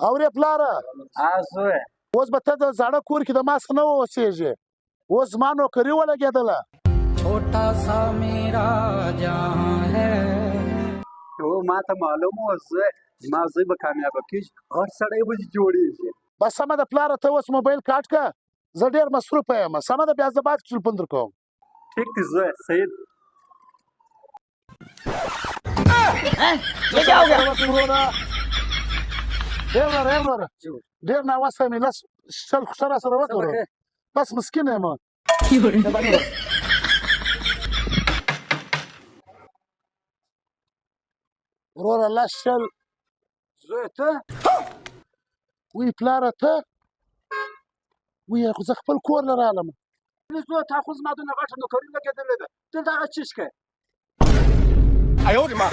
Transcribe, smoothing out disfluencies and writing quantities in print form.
اورې پلاره زوی اوس به ته د زاړه کور کې د ما څخه نه اوسېږې اوس زما نوکري ولګېدله छोटा सा मेरा जहां है هو ما ته معلوم و زوی زما زوی به کامیابه کېږي هر سړی به جوړېږي بس سمه ده پلاره ته اوس موبایل کاټ که زه ډېر مصروفه یم سمه ده بیا زه بعد ټلیفون در کوم ټیک دی زوی صحیح ډېر ناوسه مې لس شل خوشه را سره وکړو بس مسکین یم وروره لس شل زوی ته وی پلاره ته وی خو زه خپل کور نه رالم زوی تا خو زما دونه غټه نوکري لګېدلې ده دلته هغه چیش کوې 哎呦我的妈！